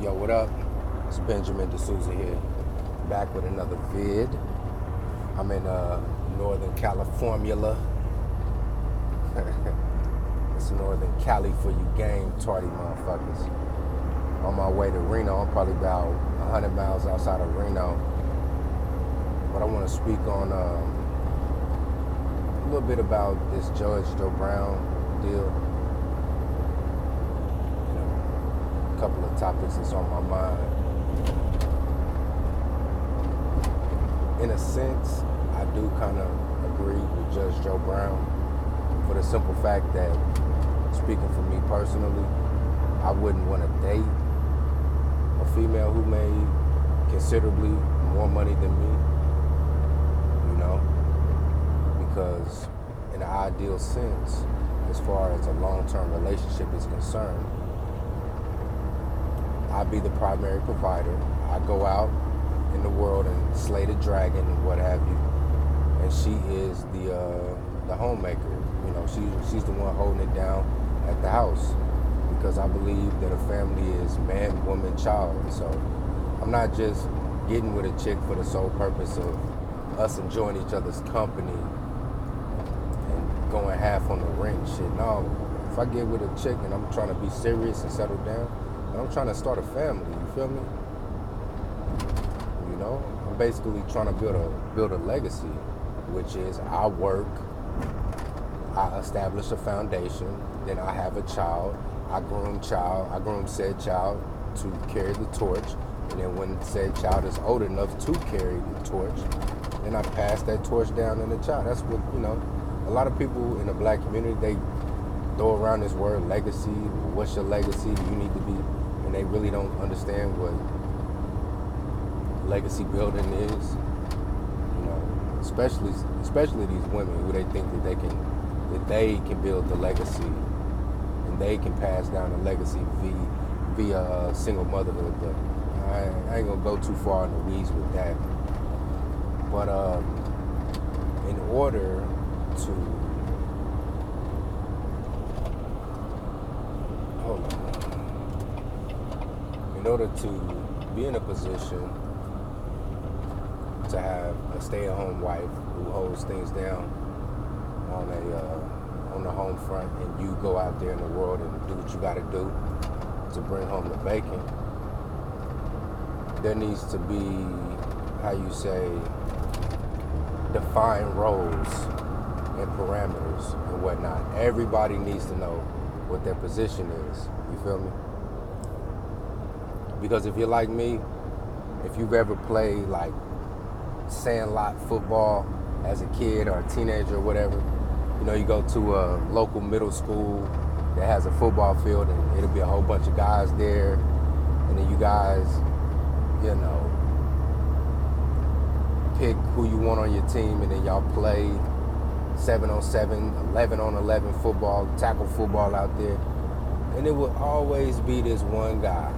Yo, what up? It's Benjamin D'Souza here, back with another vid. I'm in Northern California. It's Northern Cali for you game tardy motherfuckers. On my way to Reno. I'm probably about 100 miles outside of Reno. But I want to speak on a little bit about this Judge Joe Brown deal. A couple of topics that's on my mind. In a sense, I do kind of agree with Judge Joe Brown for the simple fact that, speaking for me personally, I wouldn't want to date a female who made considerably more money than me, because in an ideal sense, as far as a long-term relationship is concerned, I'd be the primary provider. I go out in the world and slay the dragon and what have you, and she is the homemaker. She's the one holding it down at the house, because I believe that a family is man, woman, child. And so I'm not just getting with a chick for the sole purpose of us enjoying each other's company and going half on the ring shit. No, if I get with a chick and I'm trying to be serious and settle down, and I'm trying to start a family, you feel me? I'm basically trying to build a legacy, which is I work, I establish a foundation, then I have a child, I groom said child to carry the torch, and then when said child is old enough to carry the torch, then I pass that torch down to the child. That's what, a lot of people in the black community, they throw around this word legacy. What's your legacy? You need to be, and they really don't understand what legacy building is. Especially these women who they think that they can build the legacy and they can pass down the legacy via single motherhood. But I ain't gonna go too far in the weeds with that. But in order to be in a position to have a stay-at-home wife who holds things down on the home front, and you go out there in the world and do what you got to do to bring home the bacon, there needs to be, defined roles and parameters and whatnot. Everybody needs to know what their position is. You feel me? Because if you're like me, if you've ever played like sandlot football as a kid or a teenager or whatever, you go to a local middle school that has a football field, and it'll be a whole bunch of guys there, and then you guys, pick who you want on your team, and then y'all play 7-on-7, 11-on-11 football, tackle football out there, and it will always be this one guy,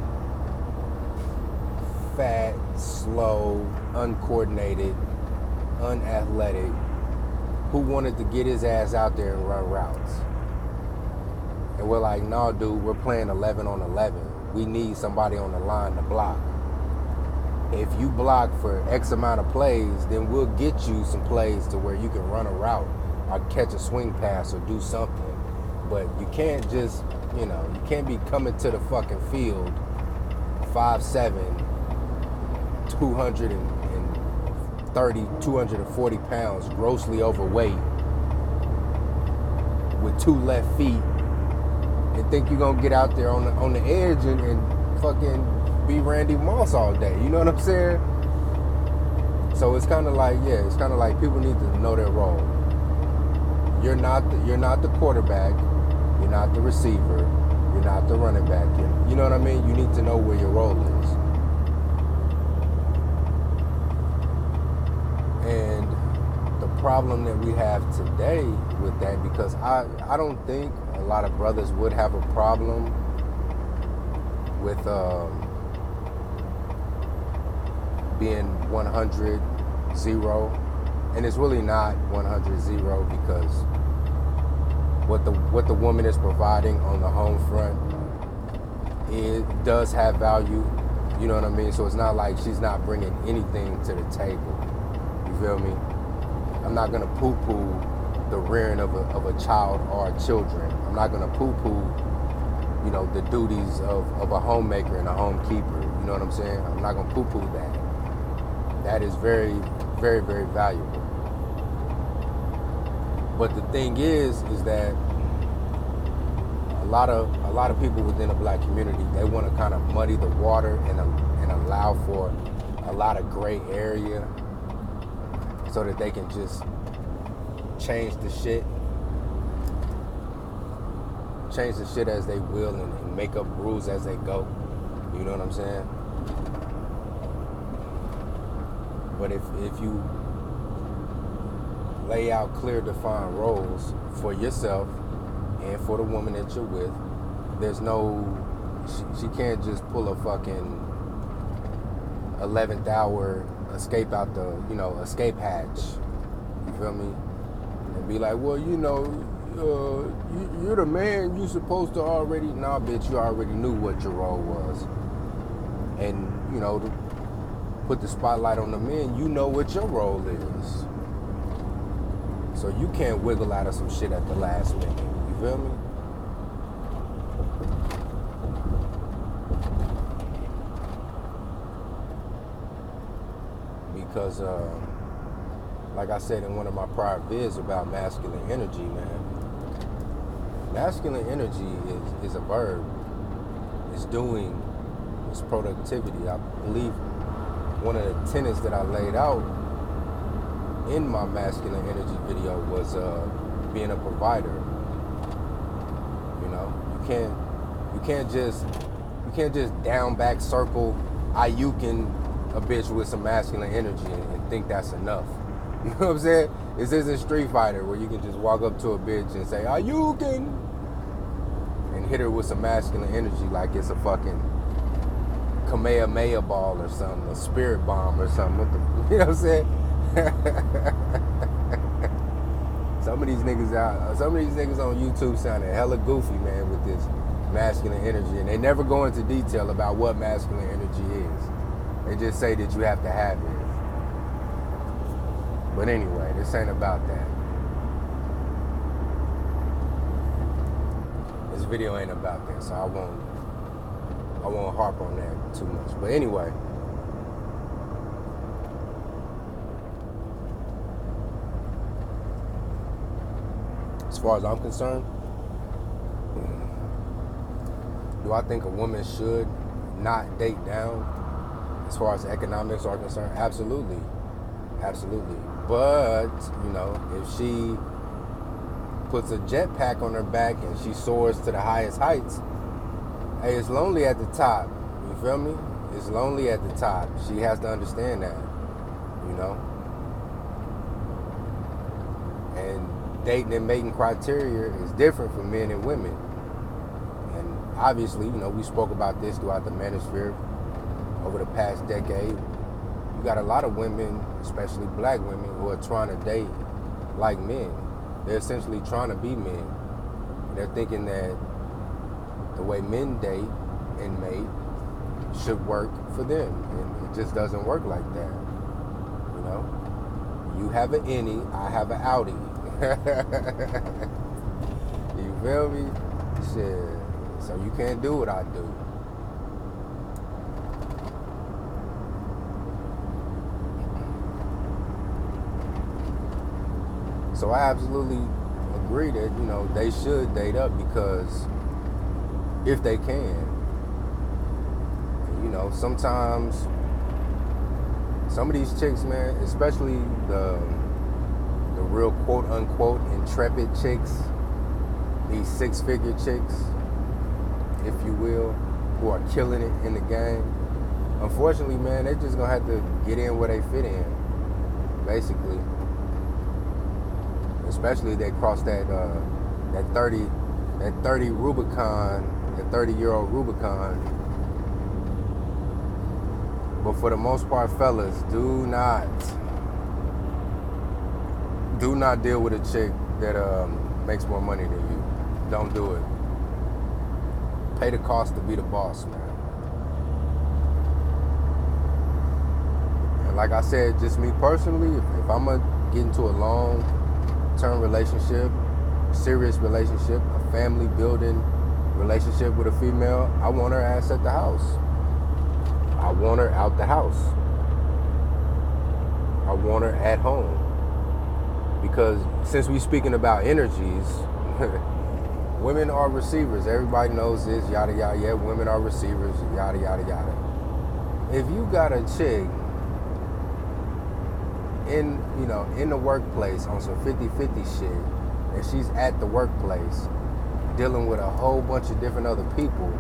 fat, slow, uncoordinated, unathletic, who wanted to get his ass out there and run routes. And we're like, no, dude, we're playing 11-on-11. We need somebody on the line to block. If you block for X amount of plays, then we'll get you some plays to where you can run a route or catch a swing pass or do something. But you can't just, you can't be coming to the fucking field 5'7", 240 pounds, grossly overweight, with 2 left feet, and think you're gonna get out there on the edge and fucking be Randy Moss all day. You know what I'm saying? So it's kind of like people need to know their role. You're not the quarterback. You're not the receiver. You're not the running back. You know what I mean? You need to know where your role is. And the problem that we have today with that, because I don't think a lot of brothers would have a problem with being 100-0, and it's really not 100-0, because what the woman is providing on the home front it does have value. You know what I mean? So it's not like she's not bringing anything to the table. You feel me? I'm not gonna poo-poo the rearing of a child or children. I'm not gonna poo-poo, you know, the duties of a homemaker and a homekeeper. You know what I'm saying? I'm not gonna poo-poo that. That is very, very, very valuable. But the thing is that a lot of people within the black community, they want to kind of muddy the water and allow for a lot of gray area so that they can just change the shit as they will and make up rules as they go. You know what I'm saying? But if you lay out clear defined roles for yourself and for the woman that you're with, there's no, she can't just pull a fucking 11th hour escape out the, you know, escape hatch. You feel me? And be like, well, you know, you're the man, you supposed to already, nah, bitch, you already knew what your role was. And, you know, to put the spotlight on the men, you know what your role is. So you can't wiggle out of some shit at the last minute. You feel me? Because, like I said in one of my prior vids about masculine energy, man, masculine energy is a verb. It's doing, it's productivity. I believe one of the tenets that I laid out in my masculine energy video was being a provider. You know, you can't just down back circle Ayukin a bitch with some masculine energy and think that's enough. You know what I'm saying? This isn't Street Fighter where you can just walk up to a bitch and say Ayukin and hit her with some masculine energy like it's a fucking Kamehameha ball or something, a spirit bomb or something. You know what I'm saying? Some of these niggas on YouTube sounding hella goofy, man, with this masculine energy, and they never go into detail about what masculine energy is. They just say that you have to have it. But anyway, this ain't about that. This video ain't about that, so I won't harp on that too much. But anyway, as far as I'm concerned, do I think a woman should not date down as far as economics are concerned? Absolutely. Absolutely. But, you know, if she puts a jetpack on her back and she soars to the highest heights, hey, it's lonely at the top. You feel me? It's lonely at the top. She has to understand that, you know? And dating and mating criteria is different for men and women. And obviously, you know, we spoke about this throughout the manosphere over the past decade. You got a lot of women, especially black women, who are trying to date like men. They're essentially trying to be men. They're thinking that the way men date and mate should work for them. And it just doesn't work like that. You know? You have an innie, I have an outie. You feel me? Shit. So you can't do what I do. So I absolutely agree that, you know, they should date up because if they can. You know, sometimes some of these chicks, man, especially the real quote unquote intrepid chicks, these 6-figure chicks, if you will, who are killing it in the game. Unfortunately, man, they're just gonna have to get in where they fit in, basically. Especially if they cross that 30 Rubicon, that 30-year-old Rubicon. But for the most part, fellas, do not deal with a chick that makes more money than you. Don't do it. pay the cost to be the boss, man. And like I said, just me personally, if I'm gonna get into a long-term relationship, serious relationship, a family building relationship with a female, I want her ass at the house. I want her out the house. I want her at home. Because since we speaking about energies, women are receivers. Everybody knows this, yada, yada, yeah, women are receivers, yada, yada, yada. If you got a chick in the workplace on some 50-50 shit, and she's at the workplace dealing with a whole bunch of different other people,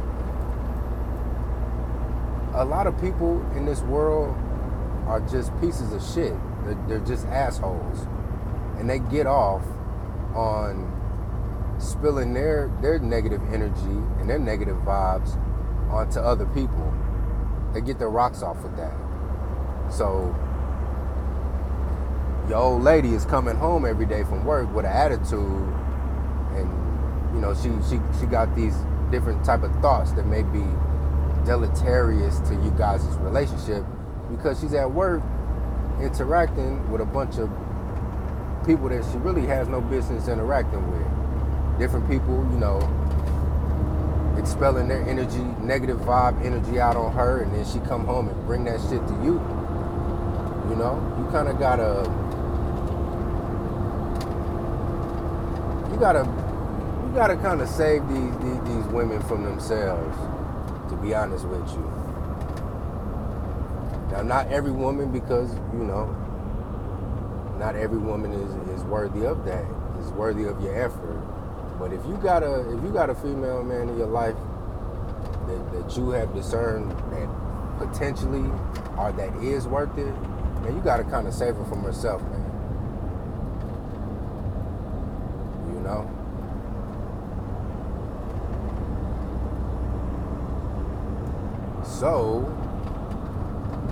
a lot of people in this world are just pieces of shit. They're just assholes. And they get off on spilling their negative energy and their negative vibes onto other people. They get their rocks off with that. So your old lady is coming home every day from work with an attitude, and you know she got these different type of thoughts that may be deleterious to you guys' relationship, because she's at work interacting with a bunch of people that she really has no business interacting with. Different people, you know, expelling their energy, negative vibe energy out on her, and then she come home and bring that shit to you. You know, you kind of gotta kind of save these women from themselves, to be honest with you. Now, not every woman, because, you know, not every woman is worthy of that, is worthy of your effort. But if you got a female, man, in your life that you have discerned that potentially or that is worth it, man, you got to kind of save her from herself, man. You know? So,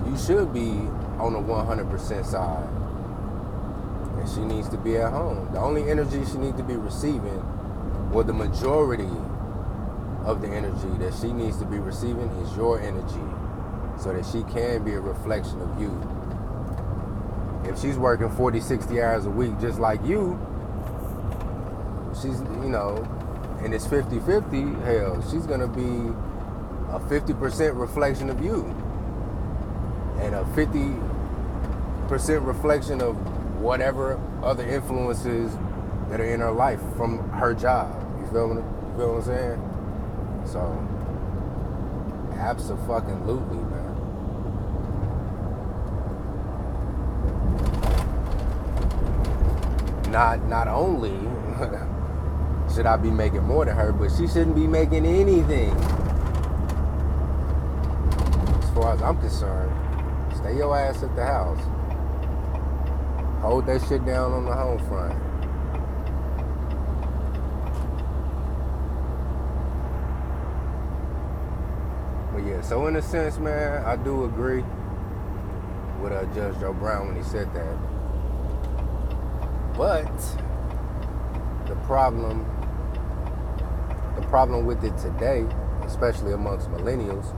you should be on the 100% side. And she needs to be at home. The only energy she needs to be receiving, or the majority of the energy that she needs to be receiving, is your energy, so that she can be a reflection of you. If she's working 40, 60 hours a week just like you, she's, you know, and it's 50-50, hell, she's going to be a 50% reflection of you, and a 50% reflection of whatever other influences that are in her life from her job. You feel what I'm saying? So, abso-fucking-lutely, man. Not only should I be making more than her, but she shouldn't be making anything. As far as I'm concerned, stay your ass at the house. Hold that shit down on the home front. But yeah, so in a sense, man, I do agree with Judge Joe Brown when he said that. But the problem with it today, especially amongst millennials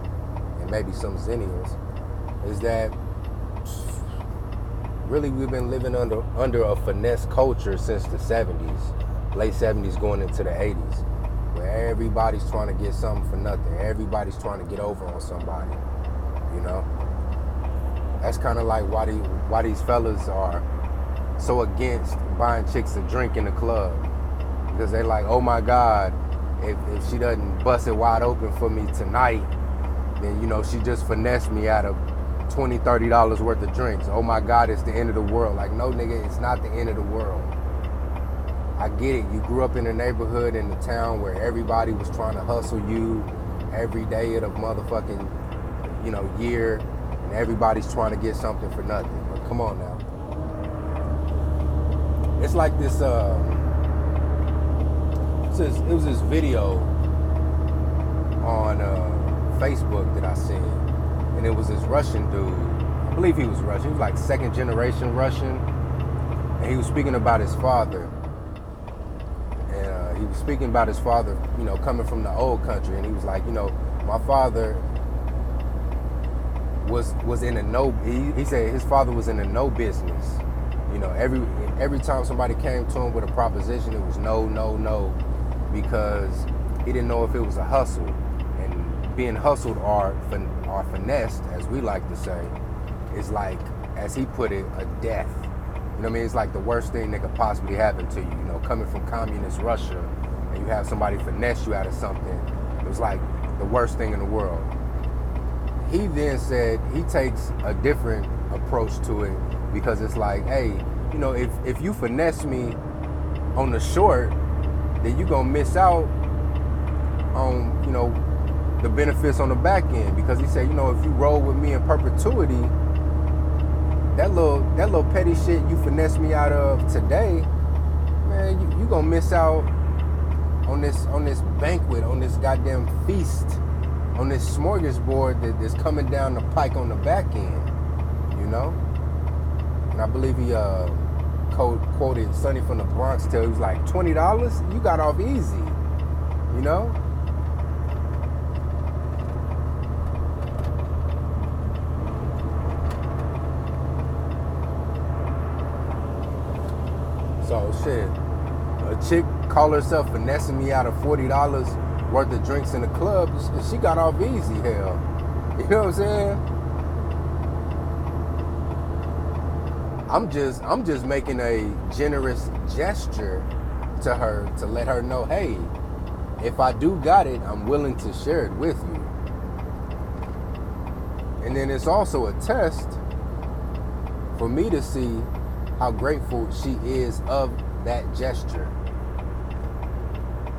and maybe some zennials, is that really we've been living under a finesse culture since the 70s, late 70s going into the 80s, where everybody's trying to get something for nothing. Everybody's trying to get over on somebody, you know? That's kind of like why these fellas are so against buying chicks a drink in the club, because they're like, oh my God, if she doesn't bust it wide open for me tonight, then, you know, she just finessed me out of $20, $30 worth of drinks. Oh my God, it's the end of the world. Like, no, nigga, it's not the end of the world. I get it. You grew up in a neighborhood in the town where everybody was trying to hustle you every day of the motherfucking, you know, year, and everybody's trying to get something for nothing. But come on now. It's like this, it was this video on Facebook that I seen, and it was this Russian dude. I believe he was Russian. He was like second generation Russian, and he was speaking about his father. And he was speaking about his father, you know, coming from the old country, and he was like, you know, my father was in a no. He said his father was in a no business. You know, every time somebody came to him with a proposition, it was no, no, no, because he didn't know if it was a hustle. And being hustled or finessed, as we like to say, is like, as he put it, a death. You know what I mean? It's like the worst thing that could possibly happen to you. You know, coming from communist Russia, and you have somebody finesse you out of something. It was like the worst thing in the world. He then said he takes a different approach to it, because it's like, hey, you know, if you finesse me on the short, then you're gonna miss out on, you know, the benefits on the back end. Because he said, you know, if you roll with me in perpetuity, that little petty shit you finesse me out of today, man, you gonna miss out on this banquet, on this goddamn feast, on this smorgasbord that's coming down the pike on the back end, you know? And I believe he quoted Sonny from the Bronx till he was like, $20? You got off easy, you know? So shit, a chick call herself finessing me out of $40 worth of drinks in the club. She got off easy, hell. You know what I'm saying? I'm just making a generous gesture to her to let her know, hey, if I do got it, I'm willing to share it with you. And then it's also a test for me to see how grateful she is of that gesture.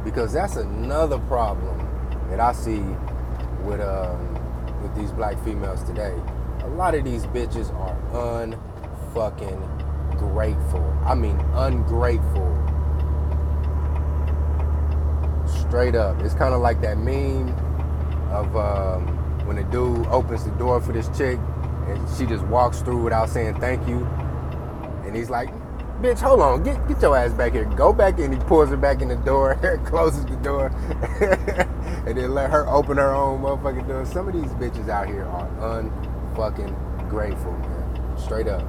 Because that's another problem that I see with these black females today. A lot of these bitches are unfucking grateful. I mean ungrateful. Straight up. It's kind of like that meme of when a dude opens the door for this chick and she just walks through without saying thank you. And he's like, bitch, hold on, get your ass back here. Go back in. He pulls her back in the door, closes the door, and then let her open her own motherfucking door. Some of these bitches out here are unfucking grateful, man. Straight up.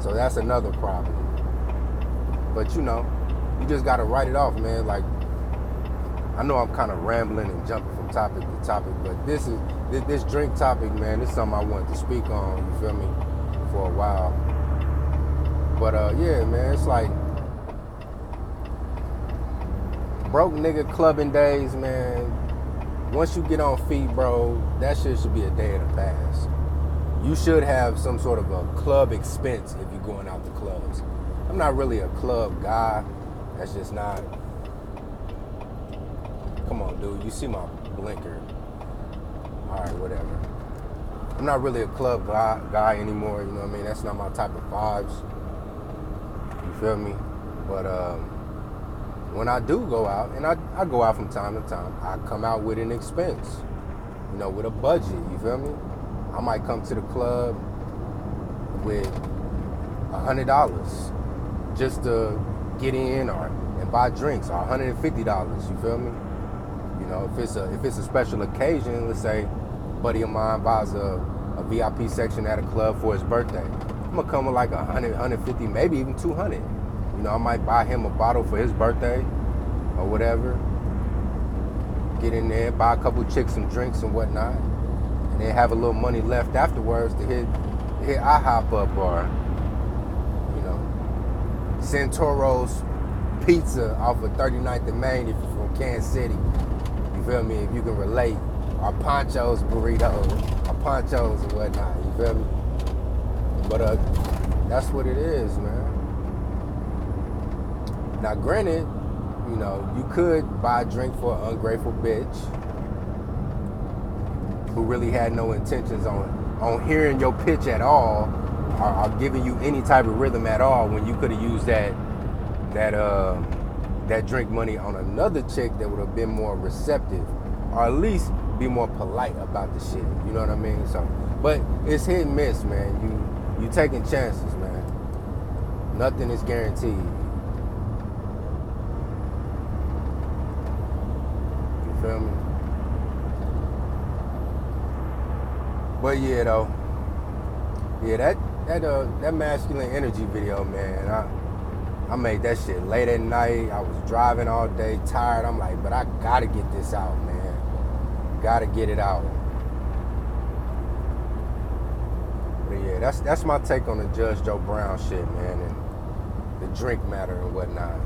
So that's another problem. But you know, you just gotta write it off, man. Like, I know I'm kind of rambling and jumping from topic to topic, but this drink topic, man, this is something I wanted to speak on, you feel me, for a while. But yeah, man, it's like broke nigga clubbing days, man. Once you get on feet, bro, that shit should be a day in the past. You should have some sort of a club expense if you're going out to clubs. I'm not really a club guy. That's just not. Come on, dude. You see my blinker. All right, whatever. I'm not really a club guy anymore. You know what I mean? That's not my type of vibes. You feel me? But when I do go out, and I go out from time to time, I come out with an expense, you know, with a budget, you feel me? I might come to the club with $100 just to get in and buy drinks, or $150, you feel me? You know, if it's a special occasion, let's say a buddy of mine buys a VIP section at a club for his birthday. I'm gonna come with like 100, 150, maybe even 200. You know, I might buy him a bottle for his birthday or whatever. Get in there, buy a couple chicks some drinks and whatnot, and then have a little money left afterwards to hit IHOP up, or, you know, Santoro's Pizza off of 39th and Main if you're from Kansas City. You feel me? If you can relate. Or Pancho's Burritos, or Pancho's and whatnot. You feel me? But that's what it is, man. Now, granted, you know, you could buy a drink for an ungrateful bitch who really had no intentions on hearing your pitch at all, or giving you any type of rhythm at all, when you could have used that drink money on another chick that would have been more receptive, or at least be more polite about the shit. You know what I mean? So, but it's hit and miss, man. You taking chances, man. Nothing is guaranteed. But yeah, though, yeah, that masculine energy video, man. I made that shit late at night. I was driving all day, tired. I'm like, but I gotta get this out, man. Gotta get it out. But yeah, that's my take on the Judge Joe Brown shit, man, and the drink matter and whatnot.